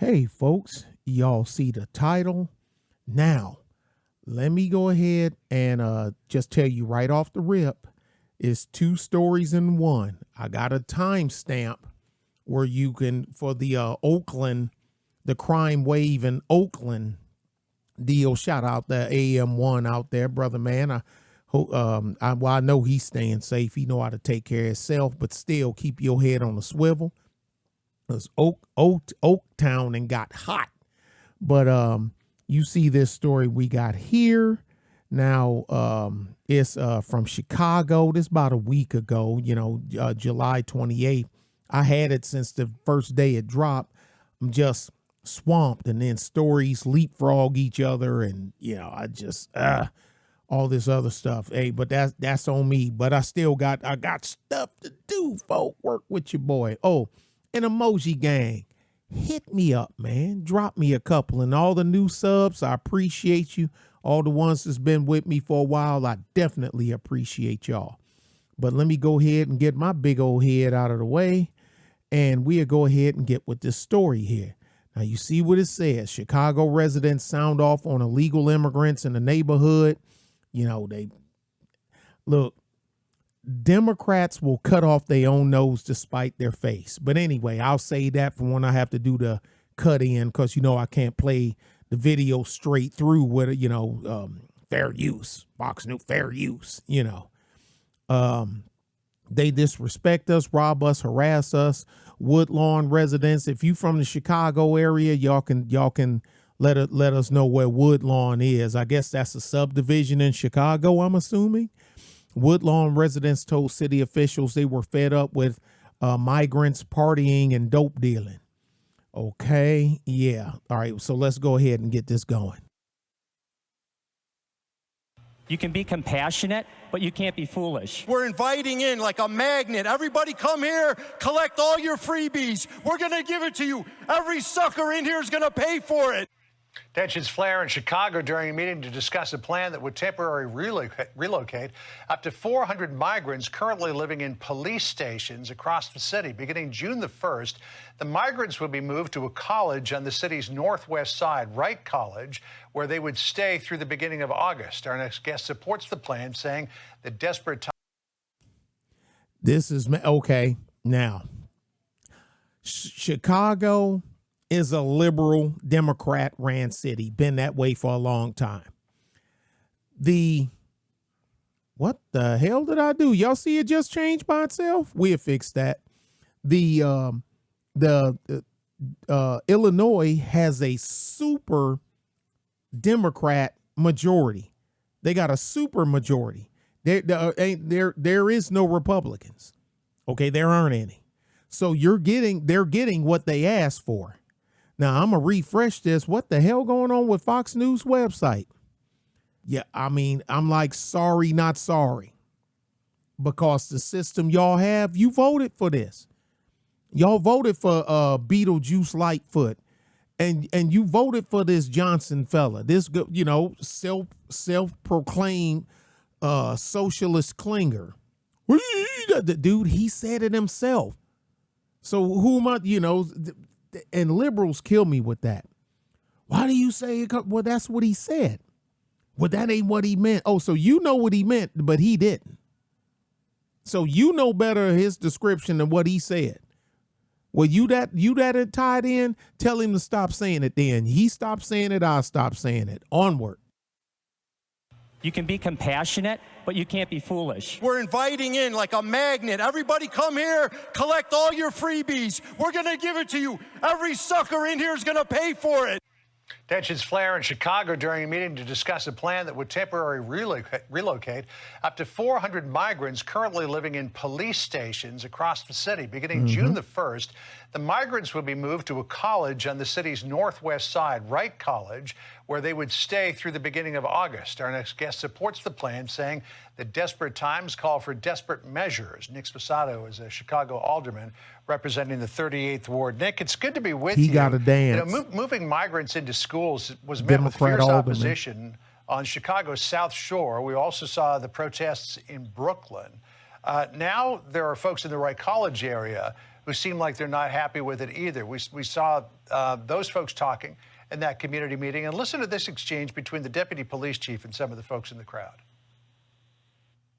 Hey, folks, y'all see the title? Now, let me go ahead and just tell you right off the rip, it's two stories in one. I got a timestamp where you can, for the Oakland, the crime wave in Oakland deal. Shout out the AM1 out there, brother man. I know he's staying safe. He know how to take care of himself, but still keep your head on the swivel. Because Oaktown and got hot. But you see this story we got here. Now it's from Chicago. This about a week ago, July 28th. I had it since the first day it dropped. I'm just swamped, and then stories leapfrog each other, and I just all this other stuff. Hey, but that's on me. But I got stuff to do, folk. Work with your boy. Oh, an emoji gang, hit me up, man. Drop me a couple. And all the new subs, I appreciate you. All the ones that's been with me for a while, I definitely appreciate y'all. But let me go ahead and get my big old head out of the way, and we'll go ahead and get with this story here. Now, you see what it says. Chicago residents sound off on illegal immigrants in the neighborhood. They look. Democrats will cut off their own nose to spite their face. But anyway, I'll say that for when I have to do the cut in, because I can't play the video straight through with fair use, Fox News, fair use. They disrespect us, rob us, harass us. Woodlawn residents, if you from the Chicago area, y'all can let us know where Woodlawn is. I guess that's a subdivision in Chicago, I'm assuming. Woodlawn residents told city officials they were fed up with migrants partying and dope dealing. Okay, yeah. All right, so let's go ahead and get this going. You can be compassionate, but you can't be foolish. We're inviting in like a magnet. Everybody come here, collect all your freebies. We're going to give it to you. Every sucker in here is going to pay for it. Tensions flare in Chicago during a meeting to discuss a plan that would temporarily relocate up to 400 migrants currently living in police stations across the city. Beginning June the 1st, the migrants would be moved to a college on the city's northwest side, Wright College, where they would stay through the beginning of August. Our next guest supports the plan, saying the desperate time. This is okay. Now, Chicago is a liberal Democrat ran city. Been that way for a long time. What the hell did I do? Y'all see it just changed by itself? We'll fix that. Illinois has a super Democrat majority. They got a super majority. There is no Republicans. Okay, there aren't any. So they're getting what they asked for. Now, I'm going to refresh this. What the hell going on with Fox News website? Yeah, I mean, I'm like, sorry, not sorry. Because the system y'all have, you voted for this. Y'all voted for Beetlejuice Lightfoot. And you voted for this Johnson fella. This, self-proclaimed socialist clinger. The dude, he said it himself. So who am I, and liberals kill me with that. Why do you say it? Well, that's what he said. Well, that ain't what he meant. Oh, so you know what he meant, but he didn't. So you know better his description than what he said. Well, you that tied in, tell him to stop saying it then. He stopped saying it, I stopped saying it. Onward. You can be compassionate, but you can't be foolish. We're inviting in like a magnet. Everybody come here, collect all your freebies. We're going to give it to you. Every sucker in here is going to pay for it. Tensions flare in Chicago during a meeting to discuss a plan that would temporarily relocate up to 400 migrants currently living in police stations across the city. Beginning June the 1st, the migrants would be moved to a college on the city's northwest side, Wright College, where they would stay through the beginning of August. Our next guest supports the plan, saying the desperate times call for desperate measures. Nick Sposato is a Chicago alderman representing the 38th Ward. Nick, it's good to be with you. He got to dance. Moving migrants into schools was met with fierce opposition on Chicago's South Shore. We also saw the protests in Brooklyn. Now there are folks in the Wright College area who seem like they're not happy with it either. We saw those folks talking in that community meeting. And listen to this exchange between the deputy police chief and some of the folks in the crowd.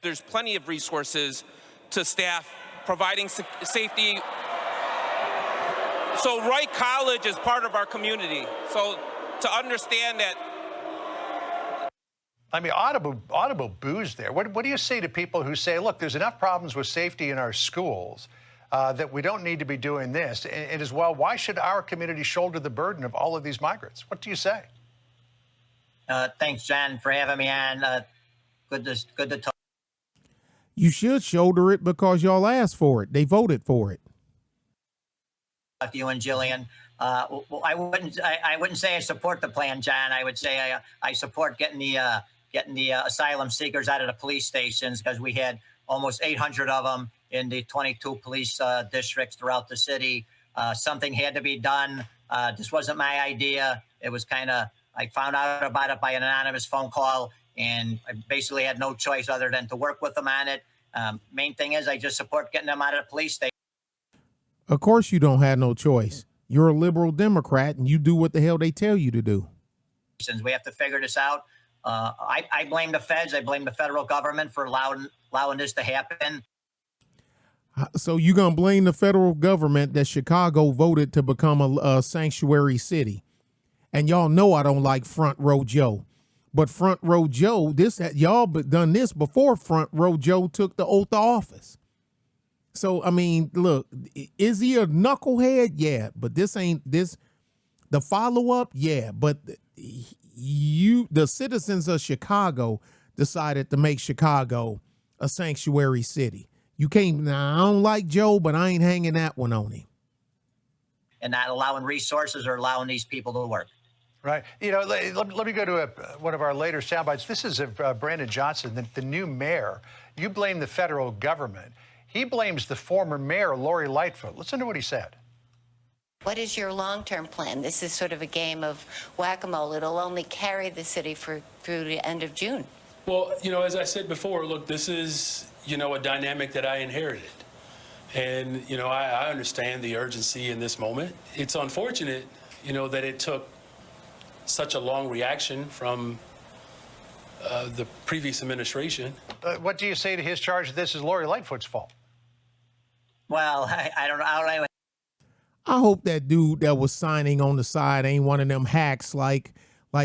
There's plenty of resources to staff providing safety. So Wright College is part of our community. So to understand that. I mean, audible boos there. What do you say to people who say, look, there's enough problems with safety in our schools that we don't need to be doing this? And as well, why should our community shoulder the burden of all of these migrants? What do you say? Thanks, John, for having me on. Good to talk. You should shoulder it because y'all asked for it. They voted for it. You and Jillian. I wouldn't say I support the plan, John. I would say I support getting the asylum seekers out of the police stations, because we had almost 800 of them in the 22 police districts throughout the city. Something had to be done. This wasn't my idea. It was I found out about it by an anonymous phone call, and I basically had no choice other than to work with them on it. Main thing is I just support getting them out of the police station. Of course you don't have no choice. You're a liberal Democrat and you do what the hell they tell you to do. We have to figure this out. I blame the feds. I blame the federal government for allowing this to happen. So you're going to blame the federal government that Chicago voted to become a sanctuary city. And y'all know I don't like Front Row Joe. But Front Row Joe, y'all done this before Front Row Joe took the oath of office. So, I mean, look, is he a knucklehead? Yeah, but the follow-up? Yeah, but the citizens of Chicago decided to make Chicago a sanctuary city. You can't, now I don't like Joe, but I ain't hanging that one on him. And not allowing resources or allowing these people to work. Right. You know, let me go to one of our later sound bites. This is of Brandon Johnson, the new mayor. You blame the federal government. He blames the former mayor, Lori Lightfoot. Listen to what he said. What is your long-term plan? This is sort of a game of whack-a-mole. It'll only carry the city through the end of June. Well, you know, as I said before, look, this is, you know, a dynamic that I inherited. And, you know, I understand the urgency in this moment. It's unfortunate, you know, that it took such a long reaction from the previous administration. What do you say to his charge that this is Lori Lightfoot's fault? Well, I don't know. I hope that dude that was signing on the side ain't one of them hacks like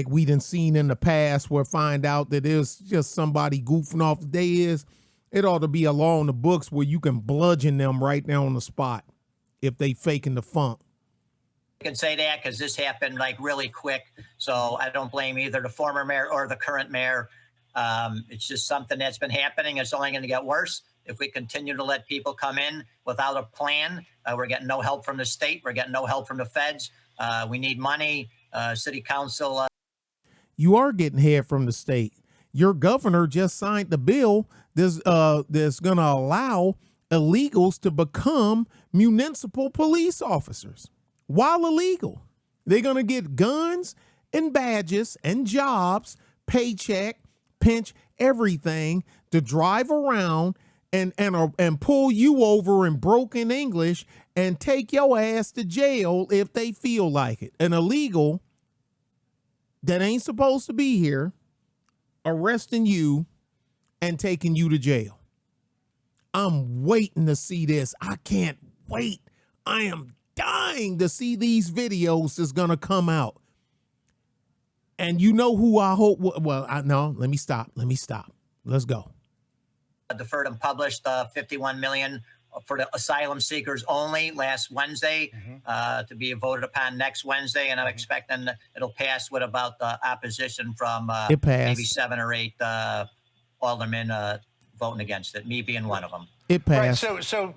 we done seen in the past, where find out that there's just somebody goofing off. It ought to be a law in the books where you can bludgeon them right there on the spot if they faking the funk. I can say that because this happened like really quick. So I don't blame either the former mayor or the current mayor. It's just something that's been happening. It's only going to get worse if we continue to let people come in without a plan. We're getting no help from the state. We're getting no help from the feds. We need money. City council. You are getting help from the state. Your governor just signed the bill that's going to allow illegals to become municipal police officers. While illegal, they're going to get guns and badges and jobs, paycheck, pinch, everything to drive around and pull you over in broken English and take your ass to jail if they feel like it. An illegal that ain't supposed to be here arresting you and taking you to jail. I'm waiting to see this. I can't wait. I am dying to see these videos that's gonna come out. And you know who I hope, let me stop. Let's go. Deferred and published $51 million for the asylum seekers only last Wednesday, to be voted upon next Wednesday. And I'm expecting it'll pass with about opposition from maybe 7 or 8 aldermen voting against it, me being one of them. It passed. Right, so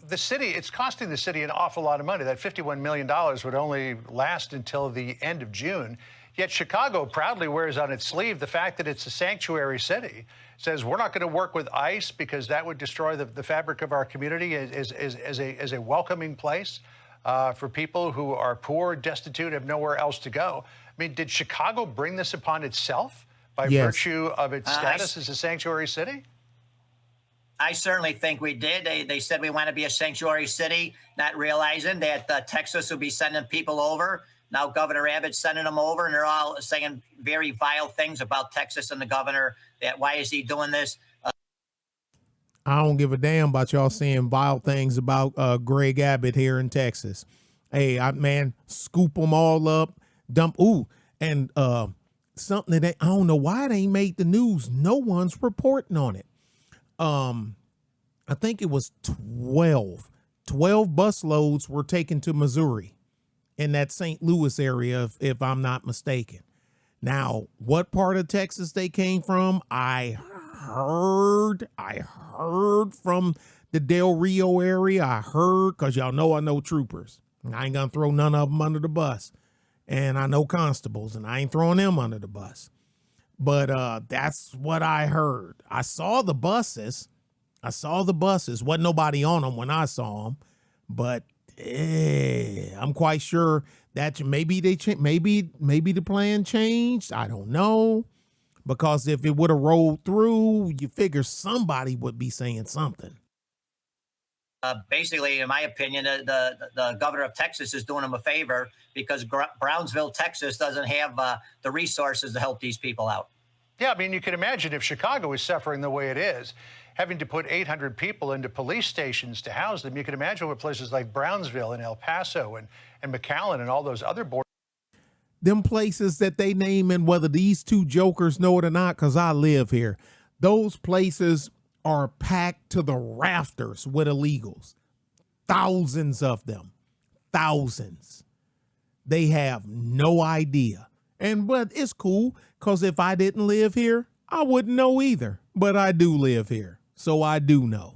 the city, it's costing the city an awful lot of money. That $51 million would only last until the end of June. Yet Chicago proudly wears on its sleeve the fact that it's a sanctuary city. Says we're not going to work with ICE because that would destroy the fabric of our community as a welcoming place for people who are poor, destitute, have nowhere else to go. I mean, did Chicago bring this upon itself by virtue of its status as a sanctuary city? I certainly think we did. They said we want to be a sanctuary city, not realizing that Texas will be sending people over. Now Governor Abbott's sending them over, and they're all saying very vile things about Texas and the governor. That why is he doing this? I don't give a damn about y'all saying vile things about Greg Abbott here in Texas. Hey, man, scoop them all up, dump. Ooh, and something that I don't know why it ain't made the news. No one's reporting on it. I think it was 12 bus loads were taken to Missouri in that St. Louis area, if I'm not mistaken. Now, what part of Texas they came from, I heard from the Del Rio area. I heard, because y'all know I know troopers. I ain't gonna throw none of them under the bus. And I know constables, and I ain't throwing them under the bus. But that's what I heard. I saw the buses. Wasn't nobody on them when I saw them. But I'm quite sure that maybe maybe the plan changed. I don't know. Because if it would have rolled through, you figure somebody would be saying something. Basically, in my opinion, the governor of Texas is doing them a favor because Brownsville, Texas doesn't have the resources to help these people out. Yeah, I mean, you can imagine if Chicago is suffering the way it is, having to put 800 people into police stations to house them. You can imagine what places like Brownsville and El Paso and McAllen and all those other borders. Them places that they name, and whether these two jokers know it or not, because I live here, those places are packed to the rafters with illegals. Thousands of them. Thousands. They have no idea. But it's cool, because if I didn't live here, I wouldn't know either. But I do live here, so I do know.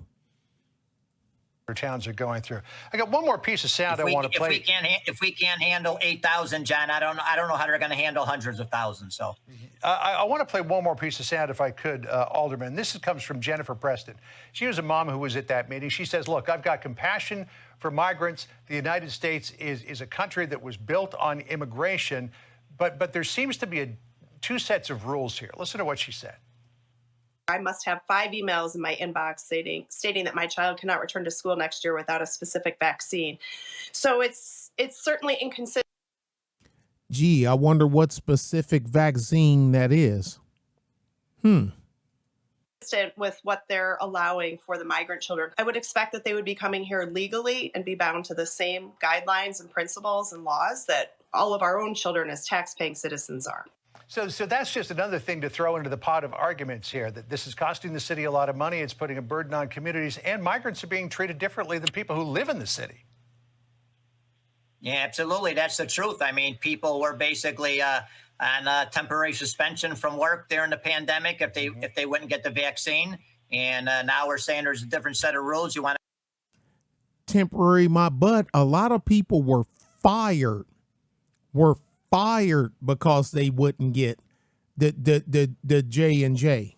Towns are going through. I got one more piece of sound I want to play. If we can't handle 8,000, John, I don't know how they're going to handle hundreds of thousands. So I want to play one more piece of sound, if I could, Alderman. This comes from Jennifer Preston. She was a mom who was at that meeting. She says, "Look, I've got compassion for migrants. The United States is a country that was built on immigration, but there seems to be two sets of rules here." Listen to what she said. I must have 5 emails in my inbox stating that my child cannot return to school next year without a specific vaccine. So it's certainly inconsistent. Gee, I wonder what specific vaccine that is. With what they're allowing for the migrant children. I would expect that they would be coming here legally and be bound to the same guidelines and principles and laws that all of our own children as tax-paying citizens are. So that's just another thing to throw into the pot of arguments here, that this is costing the city a lot of money. It's putting a burden on communities, and migrants are being treated differently than people who live in the city. Yeah, absolutely. That's the truth. I mean, people were basically on temporary suspension from work during the pandemic if they wouldn't get the vaccine. And now we're saying there's a different set of rules. You want temporary, my butt. A lot of people were fired because they wouldn't get the J&J.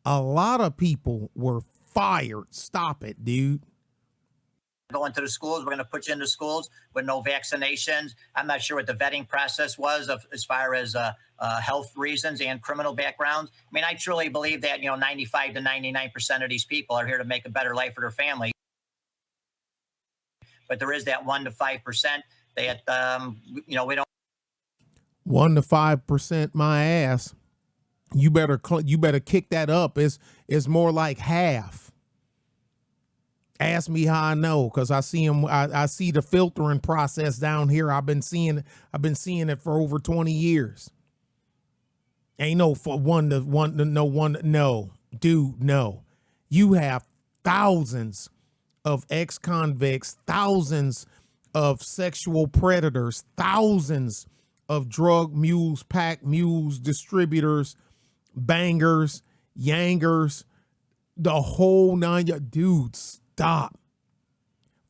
A lot of people were fired. Stop it, dude. Go into the schools. We're going to put you into schools with no vaccinations. I'm not sure what the vetting process was as far as health reasons and criminal backgrounds. I mean, I truly believe that 95 to 99% of these people are here to make a better life for their family. But there is that 1 to 5% that we don't. 1 to 5%, my ass. You better kick that up. It's more like half. Ask me how I know, because I see him. I see the filtering process down here. I've been seeing it for over 20 years. Ain't no for no, dude, no. You have thousands of ex-convicts, thousands of sexual predators, thousands of drug mules, pack mules, distributors, bangers, yangers, the whole nine. Dude, stop.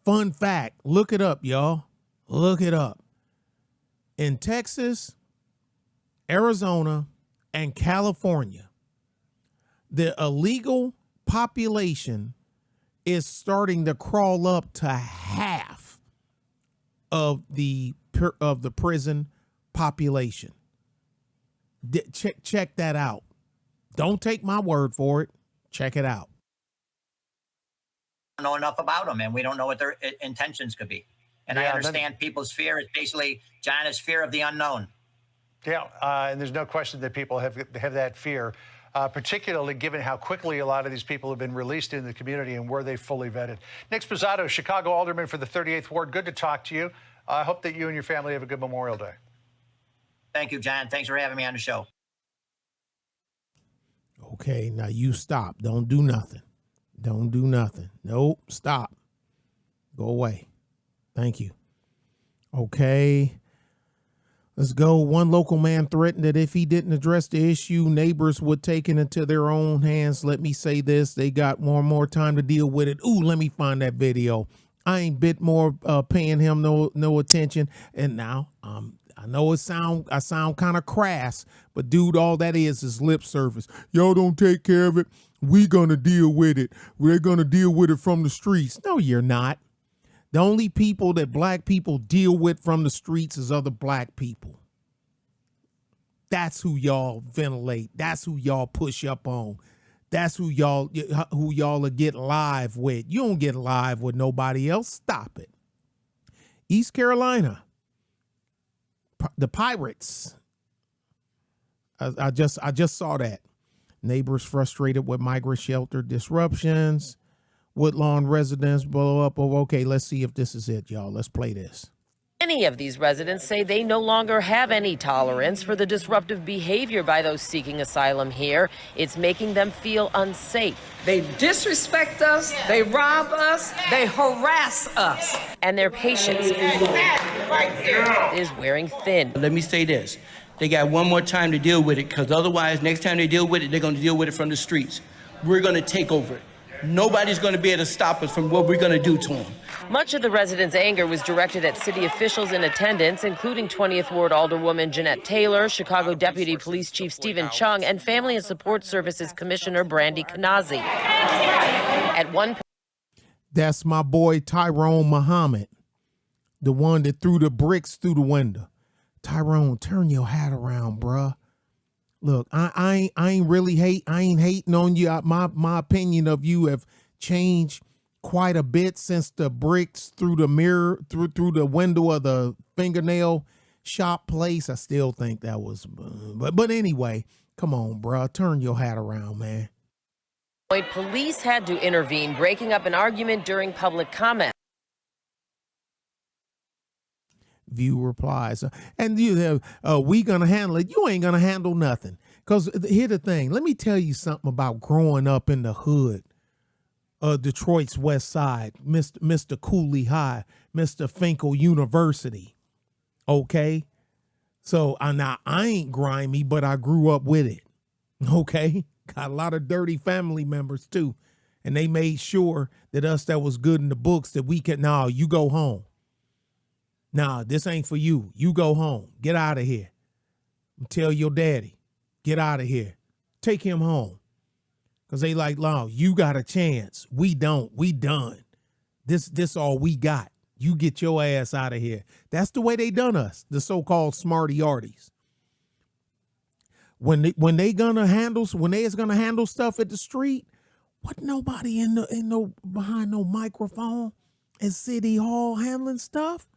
Fun fact, look it up, y'all. Look it up. In Texas, Arizona, and California, the illegal population is starting to crawl up to half of the prison population. Check that out. Don't take my word for it. Check it out. know enough about them, and we don't know what their intentions could be. And I understand people's fear is basically, John, is fear of the unknown. Yeah, and there's no question that people have that fear, particularly given how quickly a lot of these people have been released in the community and were they fully vetted. Nick Sposato, Chicago Alderman for the 38th Ward, good to talk to you. I hope that you and your family have a good Memorial Day. Thank you, John. Thanks for having me on the show. Okay, now you stop. Don't do nothing. Don't do nothing. Nope, stop. Go away. Thank you. Okay. Let's go. One local man threatened that if he didn't address the issue, neighbors would take it into their own hands. Let me say this. They got more time to deal with it. Ooh, let me find that video. I ain't bit more paying him no attention. And now I know I sound kind of crass, but dude, all that is lip service. Y'all don't take care of it. We gonna deal with it. We're gonna deal with it from the streets. No, you're not. The only people that black people deal with from the streets is other black people. That's who y'all ventilate. That's who y'all push up on. That's who y'all will get live with. You don't get live with nobody else. Stop it. East Carolina, the Pirates. I just saw that. Neighbors frustrated with migrant shelter disruptions. Woodlawn residents blow up. Oh, okay, let's see if this is it, y'all. Let's play this. Many of these residents say they no longer have any tolerance for the disruptive behavior by those seeking asylum here. It's making them feel unsafe. They disrespect us, they rob us, they harass us. And their patience is wearing thin. Let me say this. They got one more time to deal with it, because otherwise, next time they deal with it, they're going to deal with it from the streets. We're going to take over it. Nobody's going to be able to stop us from what we're going to do to them. Much of the residents' anger was directed at city officials in attendance, including 20th Ward Alderwoman Jeanette Taylor, Chicago Deputy Police Chief Stephen Chung, and Family and Support Services Commissioner Brandy Kanazi. At one point, that's my boy Tyrone Muhammad, the one that threw the bricks through the window. Tyrone, turn your hat around, bruh. Look, I ain't hating on you. My opinion of you have changed quite a bit since the bricks through the mirror, through the window of the fingernail shop place. I still think that was, but anyway, come on, bro. Turn your hat around, man. Police had to intervene, breaking up an argument during public comment. View replies, and you have, we gonna handle it. You ain't gonna handle nothing. Because here's the thing. Let me tell you something about growing up in the hood of Detroit's West Side, Mr. Cooley High, Mr. Finkel University. Okay? So now I ain't grimy, but I grew up with it. Okay? Got a lot of dirty family members too. And they made sure that us that was good in the books that we could, now you go home. Nah, this ain't for you. You go home. Get out of here. Tell your daddy, get out of here. Take him home. Because they like, no, you got a chance. We don't. We done. This all we got. You get your ass out of here. That's the way they done us, the so-called smarty-arties. When they gonna handle stuff at the street, what nobody behind no microphone at City Hall handling stuff?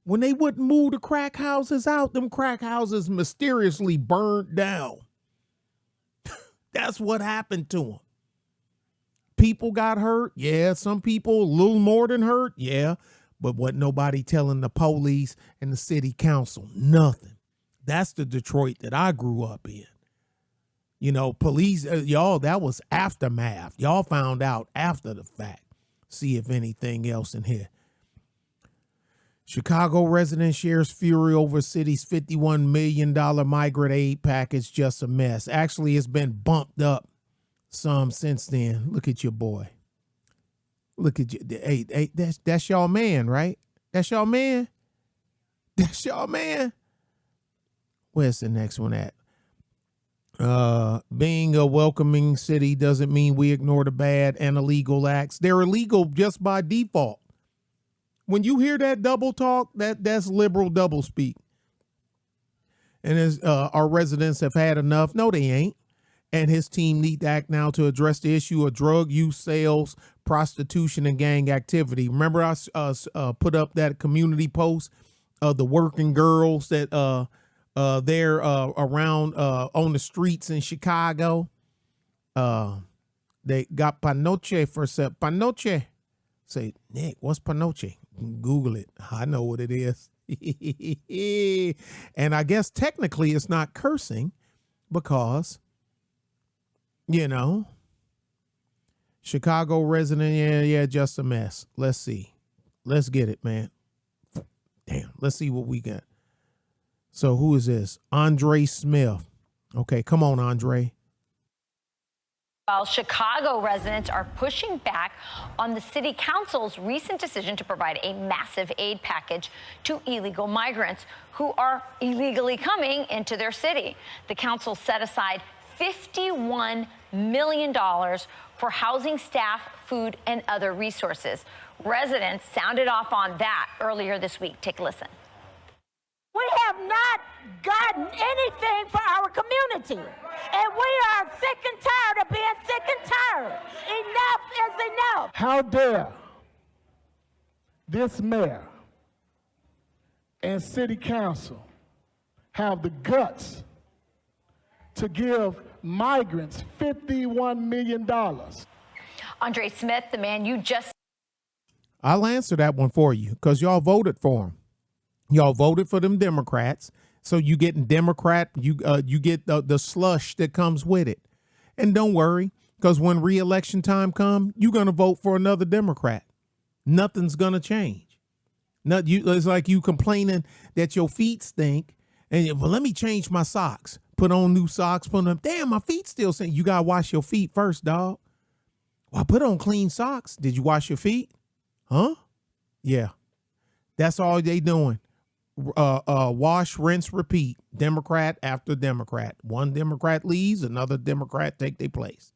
When they wouldn't move the crack houses out, them crack houses mysteriously burned down. That's what happened to them. People got hurt. Yeah, some people a little more than hurt. Yeah, but what nobody telling the police and the city council? Nothing. That's the Detroit that I grew up in. You know, police, y'all, that was aftermath. Y'all found out after the fact. See if anything else in here. Chicago resident shares fury over city's $51 million migrant aid package. Just a mess. Actually, it's been bumped up some since then. Look at your boy. Look at you. Hey, that's y'all man, right? That's y'all man? That's y'all man? Where's the next one at? Being a welcoming city doesn't mean we ignore the bad and illegal acts. They're illegal just by default. When you hear that double talk, that's liberal double speak. And as our residents have had enough, no, they ain't. And his team need to act now to address the issue of drug use, sales, prostitution and gang activity. Remember I put up that community post of the working girls that they're around on the streets in Chicago. They got panoche for sale. Panoche. Say, Nick, what's panoche? Google it. I know what it is. And I guess technically it's not cursing because, you know, Chicago resident, yeah, just a mess. Let's see. Let's get it, man. Damn, let's see what we got. So who is this? Andre Smith. Okay, come on, Andre. While Chicago residents are pushing back on the city council's recent decision to provide a massive aid package to illegal migrants who are illegally coming into their city. The council set aside $51 million for housing, staff, food, and other resources. Residents sounded off on that earlier this week. Take a listen. We have not gotten anything for our community. And we are sick and tired of being sick and tired. Enough is enough. How dare this mayor and city council have the guts to give migrants $51 million? Andre Smith, the man you just... I'll answer that one for you because y'all voted for him. Y'all voted for them Democrats. So you getting Democrat, you get the slush that comes with it. And don't worry, because when re-election time comes, you're going to vote for another Democrat. Nothing's going to change. It's like you complaining that your feet stink. And well, let me change my socks. Put on new socks. Put them. Damn, my feet still stink. You got to wash your feet first, dog. Well, put on clean socks. Did you wash your feet? Huh? Yeah. That's all they doing. Wash, rinse, repeat. Democrat after Democrat. One Democrat leaves, another Democrat take their place.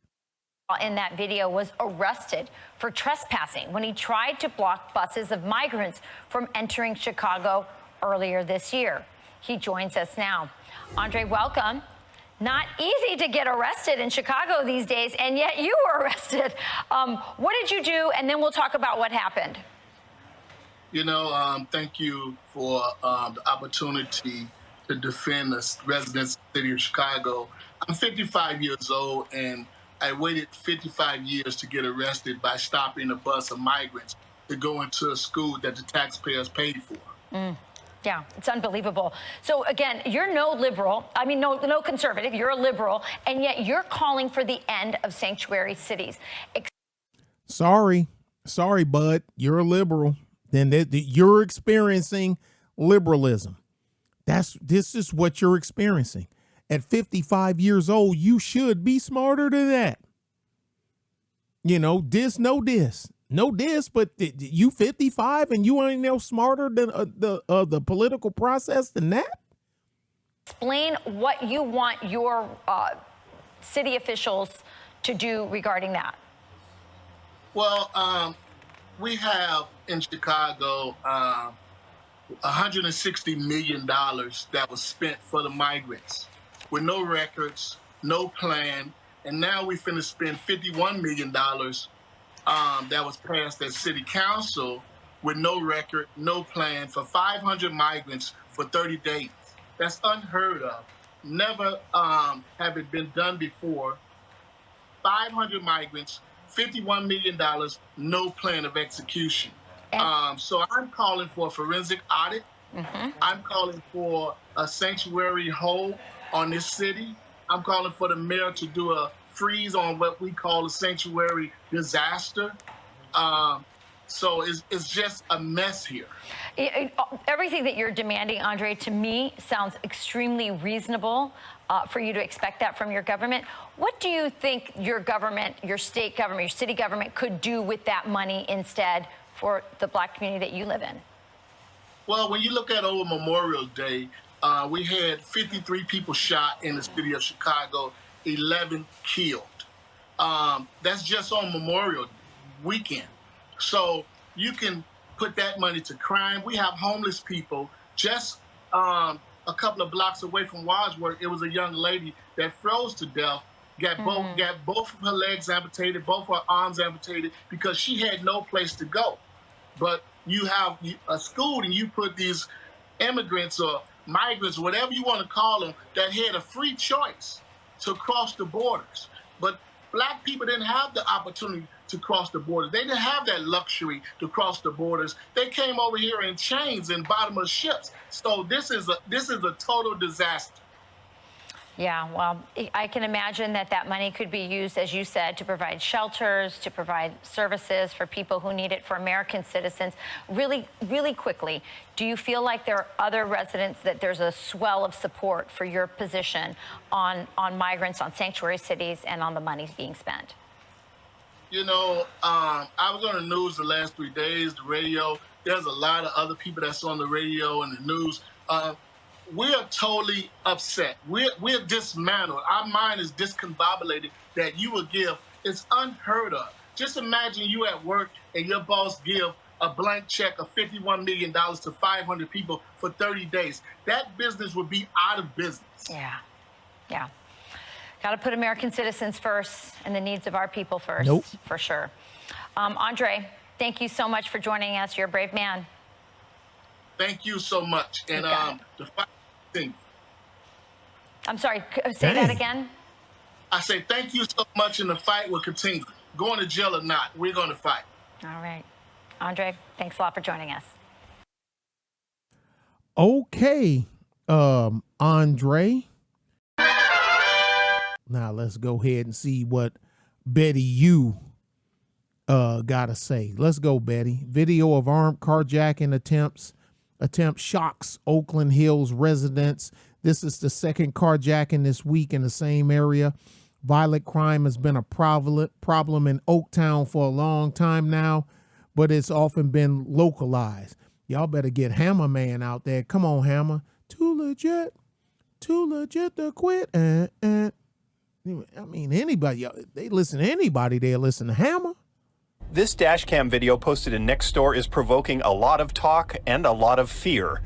In that video was arrested for trespassing when he tried to block buses of migrants from entering Chicago earlier this year. He joins us now. Andre, welcome. Not easy to get arrested in Chicago these days, and yet you were arrested. What did you do? And then we'll talk about what happened. You know, thank you for the opportunity to defend the residents of the city of Chicago. I'm 55 years old, and I waited 55 years to get arrested by stopping a bus of migrants to go into a school that the taxpayers paid for. Yeah, it's unbelievable. So again, you're no liberal. I mean, no conservative. You're a liberal, and yet you're calling for the end of sanctuary cities. Sorry, bud. You're a liberal. Then you're experiencing liberalism. This is what you're experiencing. At 55 years old, you should be smarter than that. You know, no diss, but you 55 and you ain't no smarter than the political process than that. Explain what you want your city officials to do regarding that. Well, we have in Chicago $160 million that was spent for the migrants with no records, no plan. And now we finna spend $51 million that was passed at city council with no record, no plan for 500 migrants for 30 days. That's unheard of. Never have it been done before. 500 migrants, $51 million, no plan of execution. So I'm calling for a forensic audit. I'm calling for a sanctuary hold on this city. I'm calling for the mayor to do a freeze on what we call a sanctuary disaster. So it's just a mess here. Everything that you're demanding, Andre, to me sounds extremely reasonable for you to expect that from your government. What do you think your government, your state government, your city government could do with that money instead for the Black community that you live in? Well, when you look at over Memorial Day, we had 53 people shot in the city of Chicago, 11 killed. That's just on Memorial weekend. So you can put that money to crime. We have homeless people just a couple of blocks away from Wadsworth. It was a young lady that froze to death got both of her legs amputated, both her arms amputated because she had no place to go. But you have a school and you put these immigrants or migrants, whatever you want to call them, that had a free choice to cross the borders. But black people didn't have the opportunity to cross the borders. They didn't have that luxury to cross the borders. They came over here in chains and bottomless ships. So this is a total disaster. Yeah, well, I can imagine that money could be used, as you said, to provide shelters, to provide services for people who need it, for American citizens. Really, really quickly, do you feel like there are other residents, that there's a swell of support for your position on migrants, on sanctuary cities, and on the money being spent? You know, I was on the news the last 3 days, the radio. There's a lot of other people that's on the radio and the news. We're totally upset. We're dismantled. Our mind is discombobulated that you would give. It's unheard of. Just imagine you at work and your boss give a blank check of $51 million to 500 people for 30 days. That business would be out of business. Yeah. Got to put American citizens first and the needs of our people first. Nope. For sure. Andre, thank you so much for joining us. You're a brave man. Thank you so much. And the fight continues. I'm sorry, say that again. I say thank you so much, and the fight will continue. Going to jail or not, we're going to fight. All right. Andre, thanks a lot for joining us. Okay, Andre. Now let's go ahead and see what Betty you gotta say. Let's go, Betty. Video of armed carjacking attempt shocks Oakland Hills residents. This is the second carjacking this week in the same area. Violent crime has been a problem in Oaktown for a long time now, but it's often been localized. Y'all better get Hammer Man out there. Come on, Hammer. Too legit to quit. I mean, anybody, they listen to anybody, they'll listen to Hammer. This dashcam video posted in Nextdoor is provoking a lot of talk and a lot of fear.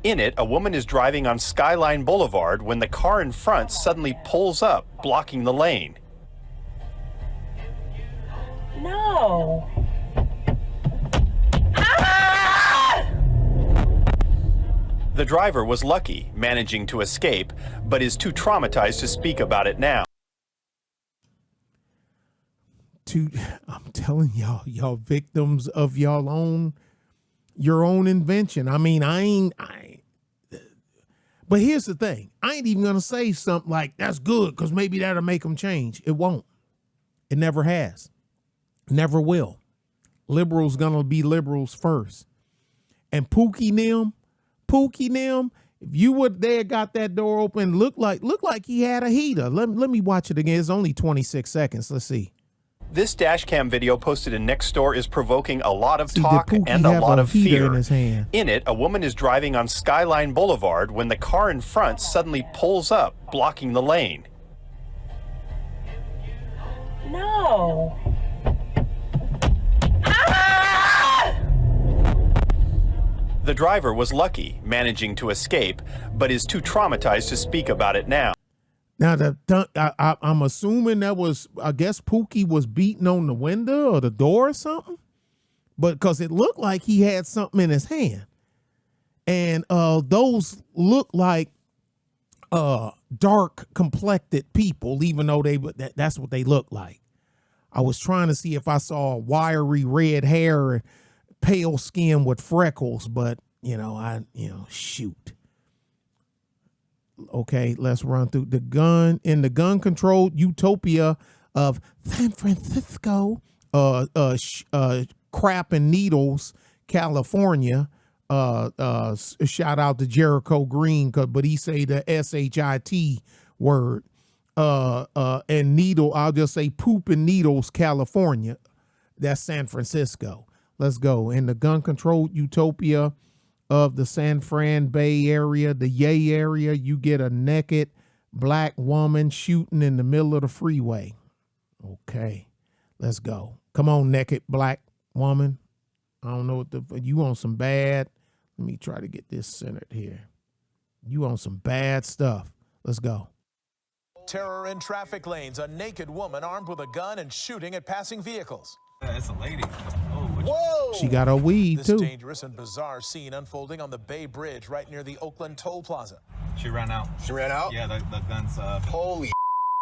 In it, a woman is driving on Skyline Boulevard when the car in front suddenly pulls up, blocking the lane. No. The driver was lucky, managing to escape, but is too traumatized to speak about it now. I'm telling y'all victims of your own invention. I mean, but here's the thing. I ain't even going to say something like that's good because maybe that'll make them change. It won't. It never has. Never will. Liberals going to be liberals first. And Pookie Nim, if you would there got that door open, look like he had a heater. Let me watch it again. It's only 26 seconds. Let's see. This dashcam video posted in Nextdoor is provoking a lot of talk and a lot of fear. In it, a woman is driving on Skyline Boulevard when the car in front suddenly pulls up, blocking the lane. No. The driver was lucky, managing to escape, but is too traumatized to speak about it now. Now, I'm assuming that was, I guess Pookie was beating on the window or the door or something, but because it looked like he had something in his hand. And those look like dark complected people, even though that's what they look like. I was trying to see if I saw wiry red hair and pale skin with freckles, but shoot. Okay, let's run through the gun controlled utopia of San Francisco, Crap and Needles, California. Shout out to Jericho Green, but he say the SHIT word. And needle, I'll just say Poop and Needles, California. That's San Francisco. Let's go. In the gun controlled utopia of the San Fran Bay Area, the Yay area, you get a naked black woman shooting in the middle of the freeway. Okay, let's go. Come on, naked black woman. I don't know what you on some bad. Let me try to get this centered here. You on some bad stuff. Let's go. terror in traffic lanes. A naked woman armed with a gun and shooting at passing vehicles. It's a lady. Whoa! She got a weed, This too. dangerous and bizarre scene unfolding on the Bay Bridge right near the Oakland toll plaza. She ran out. She ran out? Yeah, the gun's Holy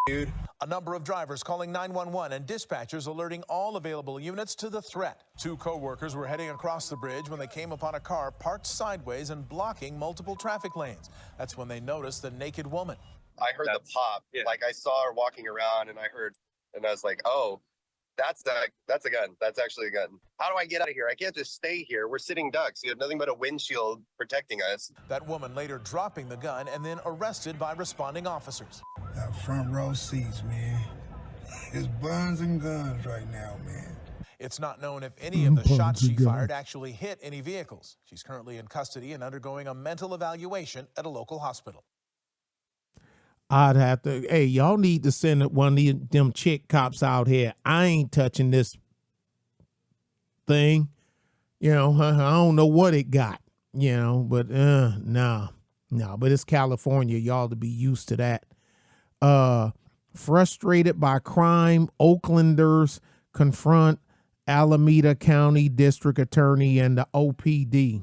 dude. A number of drivers calling 911 and dispatchers alerting all available units to the threat. Two co-workers were heading across the bridge when they came upon a car parked sideways and blocking multiple traffic lanes. That's when they noticed the naked woman. I heard the pop. Yeah. Like I saw her walking around and I was like, oh, that's a gun. That's actually a gun. How do I get out of here? I can't just stay here. We're sitting ducks. You have nothing but a windshield protecting us. That woman later dropping the gun and then arrested by responding officers. Got front row seats, man. It's buns and guns right now, man. It's not known if any of the shots she fired actually hit any vehicles. She's currently in custody and undergoing a mental evaluation at a local hospital. I'd have to, hey, y'all need to send one of them chick cops out here. I ain't touching this thing. You know, I don't know what it got, you know, but no, but it's California. Y'all to be used to that. Frustrated by crime, Oaklanders confront Alameda County District Attorney and the OPD.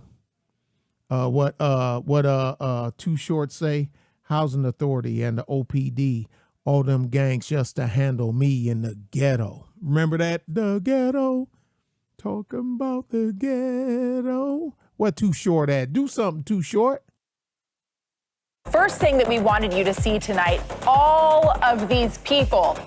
What Too Short say? Housing Authority and the OPD, all them gangs just to handle me in the ghetto. Remember that? The ghetto. Talking about the ghetto. What Too Short at? Do something, Too Short. First thing that we wanted you to see tonight, all of these people.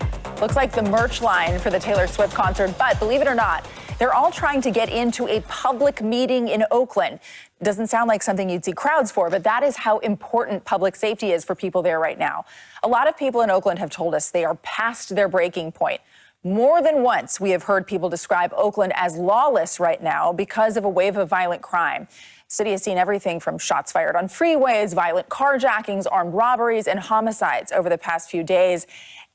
Looks like the merch line for the Taylor Swift concert, but believe it or not, they're all trying to get into a public meeting in Oakland. Doesn't sound like something you'd see crowds for, but that is how important public safety is for people there right now. A lot of people in Oakland have told us they are past their breaking point. More than once, we have heard people describe Oakland as lawless right now because of a wave of violent crime. The city has seen everything from shots fired on freeways, violent carjackings, armed robberies, and homicides over the past few days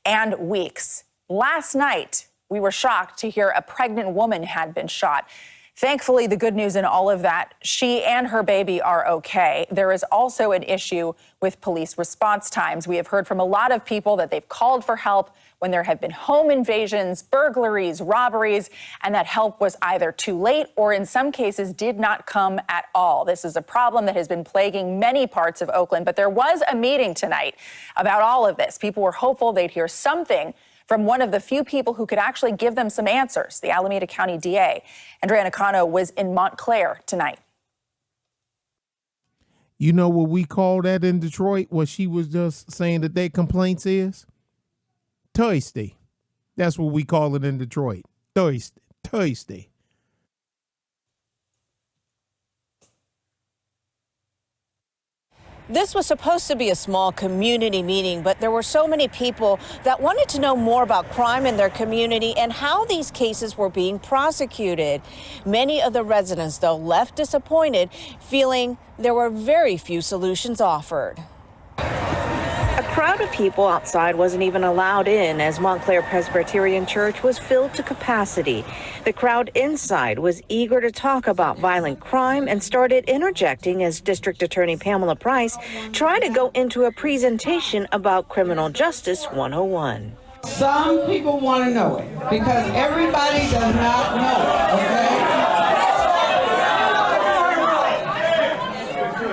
and weeks. Last night, we were shocked to hear a pregnant woman had been shot. Thankfully, the good news in all of that, she and her baby are okay. There is also an issue with police response times. We have heard from a lot of people that they've called for help when there have been home invasions, burglaries, robberies, and that help was either too late or in some cases did not come at all. This is a problem that has been plaguing many parts of Oakland, but there was a meeting tonight about all of this. People were hopeful they'd hear something from one of the few people who could actually give them some answers, the Alameda County DA. Andrea Nakano was in Montclair tonight. You know what we call that in Detroit? What she was just saying that their complaints is? Thirsty. That's what we call it in Detroit. Thirsty. This was supposed to be a small community meeting, but there were so many people that wanted to know more about crime in their community and how these cases were being prosecuted. Many of the residents, though, left disappointed, feeling there were very few solutions offered. A crowd of people outside wasn't even allowed in as Montclair Presbyterian Church was filled to capacity. The crowd inside was eager to talk about violent crime and started interjecting as District Attorney Pamela Price tried to go into a presentation about Criminal Justice 101. Some people want to know it because everybody does not know it, okay?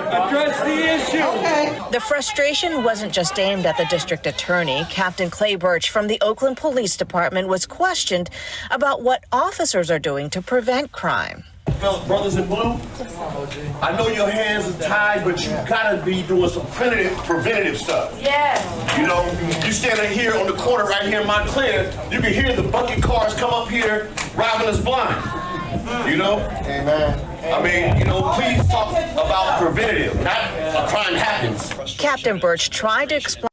Address the issue. Okay. The frustration wasn't just aimed at the district attorney. Captain Clay Birch from the Oakland Police Department was questioned about what officers are doing to prevent crime. Fellow brothers in blue, I know your hands are tied, but you gotta be doing some preventative stuff. Yes. You know, you standing here on the corner right here in Montclair, you can hear the bucket cars come up here robbing us blind. You know? Amen. I mean, you know, please talk about preventative, not a crime happens. Captain Birch tried to explain.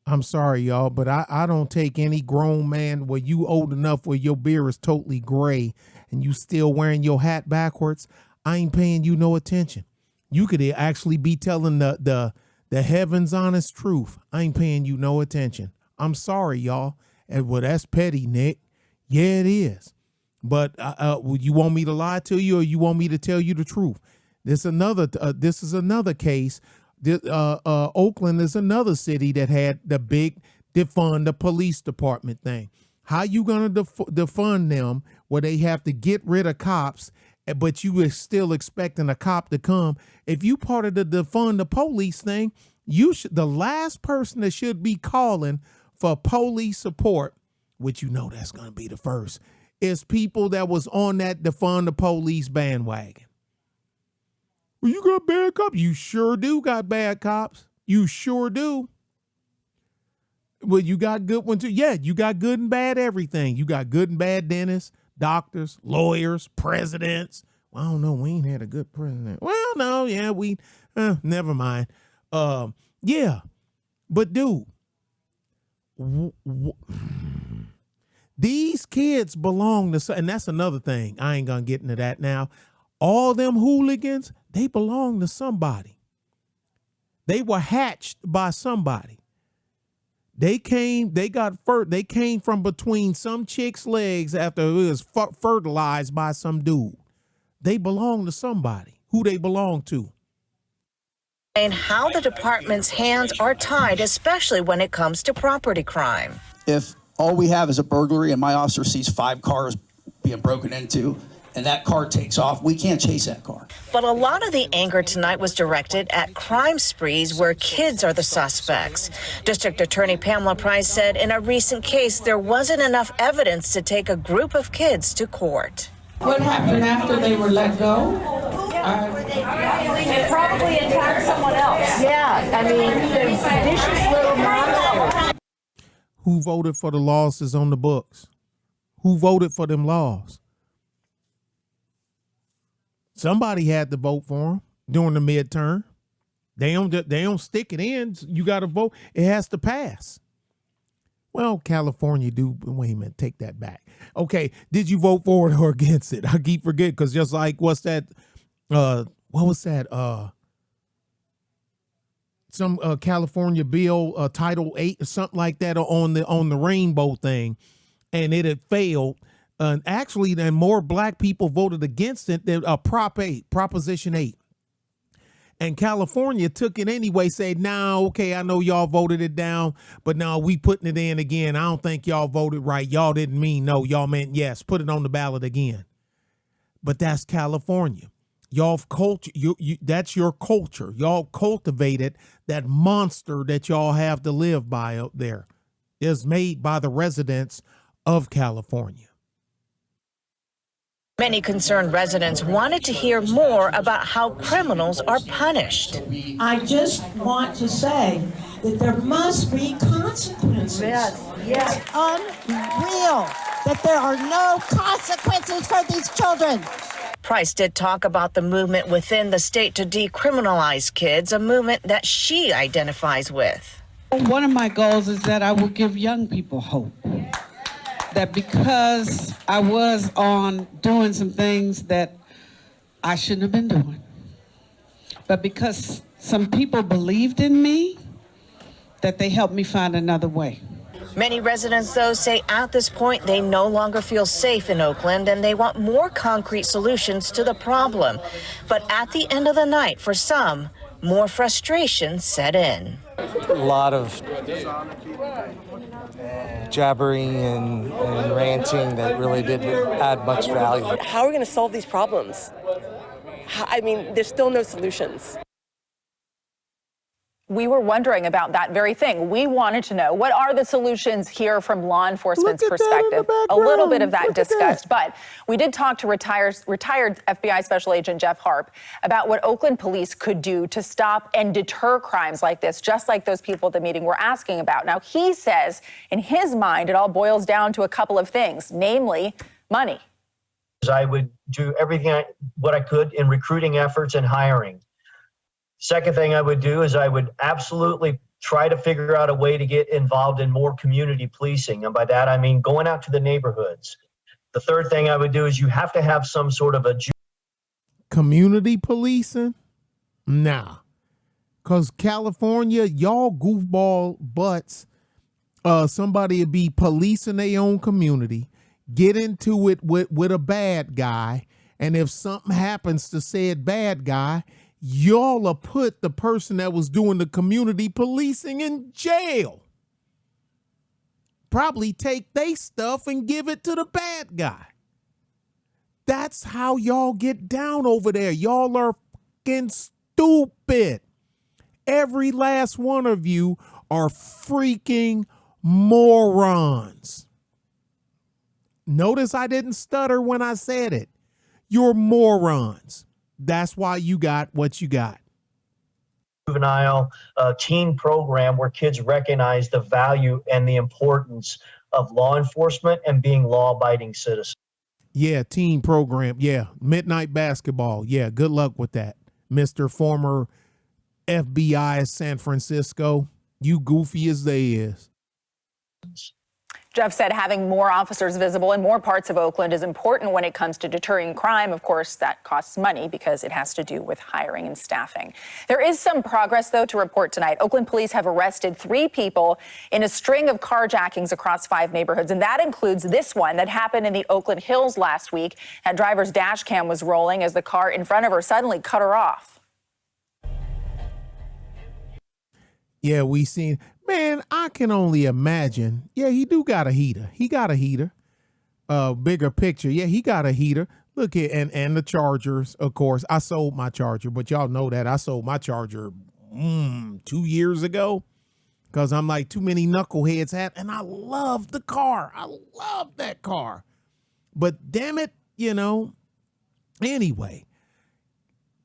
I'm sorry, y'all, but I don't take any grown man where you old enough where your beard is totally gray and you still wearing your hat backwards. I ain't paying you no attention. You could actually be telling the heaven's honest truth. I ain't paying you no attention. I'm sorry, y'all. And well, that's petty, Nick. Yeah, it is. But you want me to lie to you or you want me to tell you the truth? This is another case Oakland is another city that had the big defund the police department thing. How you gonna defund them where they have to get rid of cops, but you are still expecting a cop to come? If you part of the defund the police thing, you should, the last person that should be calling for police support, which you know that's gonna be the first, is people that was on that defund the police bandwagon. Well, you got bad cops. You sure do got bad cops. You sure do. Well, you got good ones too. Yeah, you got good and bad everything. You got good and bad dentists, doctors, lawyers, presidents. Well, I don't know. We ain't had a good president. Well, no, yeah, never mind. Yeah, but dude, these kids belong to, and that's another thing. I ain't gonna get into that now. All them hooligans, they belong to somebody. They were hatched by somebody. They came from between some chick's legs after it was fertilized by some dude. They belong to somebody. Who they belong to. And how the department's hands are tied, especially when it comes to property crime. If all we have is a burglary and my officer sees 5 cars being broken into, and that car takes off, we can't chase that car. But a lot of the anger tonight was directed at crime sprees where kids are the suspects. District Attorney Pamela Price said in a recent case there wasn't enough evidence to take a group of kids to court. What happened after they were let go? They probably attacked someone else. Yeah, I mean, they're vicious little monsters. Who voted for the laws that's on the books? Who voted for them laws? Somebody had to vote for them during the midterm. They don't stick it in. You got to vote. It has to pass. Well, California do. Wait a minute. Take that back. Okay. Did you vote for it or against it? I keep forgetting because just like what's that? What was that? Some California bill, Title 8 or something like that on the rainbow thing, and it had failed. Actually, then more black people voted against it than Proposition 8. And California took it anyway, said, "No, okay, I know y'all voted it down, but now we putting it in again. I don't think y'all voted right. Y'all didn't mean no, y'all meant yes. Put it on the ballot again." But that's California. Y'all culture, that's your culture. Y'all cultivated that monster that y'all have to live by up there. Is made by the residents of California. Many concerned residents wanted to hear more about how criminals are punished. I just want to say that there must be consequences. Yes. It's unreal that there are no consequences for these children. Price did talk about the movement within the state to decriminalize kids, a movement that she identifies with. One of my goals is that I will give young people hope. That because I was on doing some things that I shouldn't have been doing, but because some people believed in me, that they helped me find another way. Many residents, though, say at this point they no longer feel safe in Oakland and they want more concrete solutions to the problem. But at the end of the night, for some, more frustration set in. A lot of jabbering and ranting that really didn't add much value. How are we going to solve these problems? I mean, there's still no solutions. We were wondering about that very thing. We wanted to know, what are the solutions here from law enforcement's perspective? A little bit of that discussed, but we did talk to retired FBI Special Agent Jeff Harp about what Oakland police could do to stop and deter crimes like this, just like those people at the meeting were asking about. Now, he says in his mind, it all boils down to a couple of things, namely money. I would do everything what I could in recruiting efforts and hiring. Second thing I would do is I would absolutely try to figure out a way to get involved in more community policing. And by that, I mean going out to the neighborhoods. The third thing I would do is you have to have some sort of a community policing. Nah, because California, y'all goofball butts. Somebody would be policing their own community, get into it with a bad guy. And if something happens to said bad guy, y'all have put the person that was doing the community policing in jail. Probably take they stuff and give it to the bad guy. That's how y'all get down over there. Y'all are fucking stupid. Every last one of you are freaking morons. Notice I didn't stutter when I said it. You're morons. That's why you got what you got. Juvenile teen program where kids recognize the value and the importance of law enforcement and being law-abiding citizens. Yeah, teen program. Yeah, midnight basketball. Yeah, good luck with that, Mr. Former FBI San Francisco. You goofy as they is. Jeff said having more officers visible in more parts of Oakland is important when it comes to deterring crime. Of course, that costs money because it has to do with hiring and staffing. There is some progress, though, to report tonight. Oakland police have arrested 3 people in a string of carjackings across 5 neighborhoods, and that includes this one that happened in the Oakland Hills last week. That driver's dash cam was rolling as the car in front of her suddenly cut her off. Yeah, we seen. Man, I can only imagine. Yeah, he do got a heater. He got a heater. Bigger picture. Yeah, he got a heater. Look at and the chargers, of course. I sold my charger, but y'all know that I sold my charger 2 years ago because I'm like too many knuckleheads had, and I love the car. I love that car. But damn it, you know. Anyway,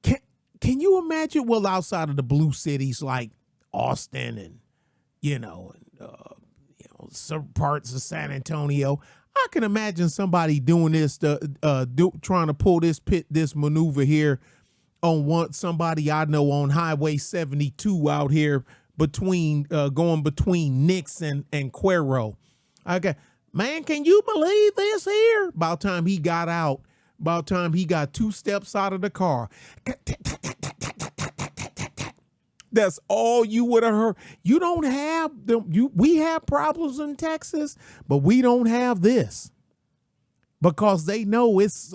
can you imagine? Well, outside of the blue cities like Austin and some parts of San Antonio, I can imagine somebody doing this, trying to pull this maneuver here on somebody I know on Highway 72 out here going between Nixon and Cuero. Okay, man, can you believe this here? About time he got out, about time he got 2 steps out of the car. That's all you would have heard. You don't have we have problems in Texas, but we don't have this because they know it's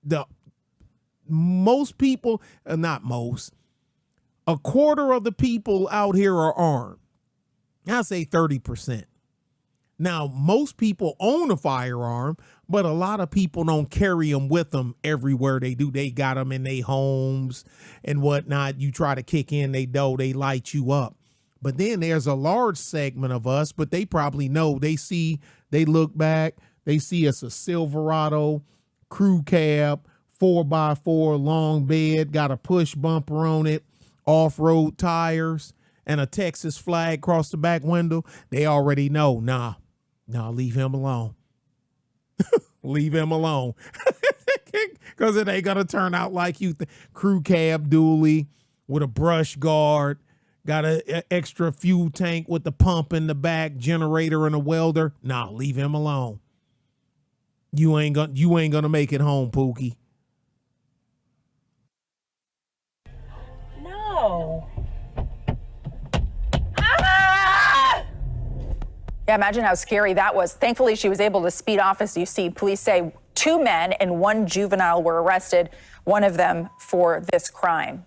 the most people, not most, a quarter of the people out here are armed. I say 30%. Now, most people own a firearm, but a lot of people don't carry them with them everywhere they do. They got them in their homes and whatnot. You try to kick in they door, they light you up. But then there's a large segment of us, but they probably know. They look back, they see us a Silverado, crew cab, 4x4, long bed, got a push bumper on it, off-road tires, and a Texas flag across the back window. They already know, nah, leave him alone. Leave him alone. Because it ain't going to turn out like you think. Crew cab dually with a brush guard, got an extra fuel tank with the pump in the back, generator and a welder. Nah, leave him alone. You ain't gonna make it home, Pookie. No. Yeah, imagine how scary that was. Thankfully, she was able to speed off. As you see, police say 2 men and 1 juvenile were arrested, one of them for this crime.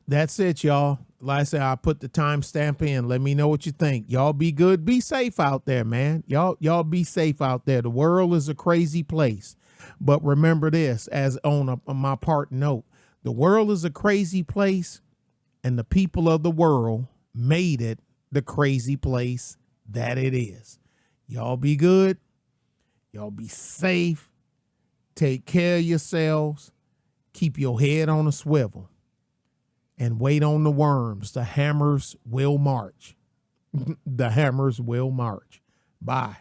That's it, y'all. Like I said, I put the timestamp in. Let me know what you think. Y'all be good. Be safe out there, man. Y'all be safe out there. The world is a crazy place. But remember this, as on my part note, the world is a crazy place, and the people of the world made it the crazy place that it is. Y'all be good. Y'all be safe. Take care of yourselves. Keep your head on a swivel. And wait on the worms. The hammers will march. The hammers will march. Bye.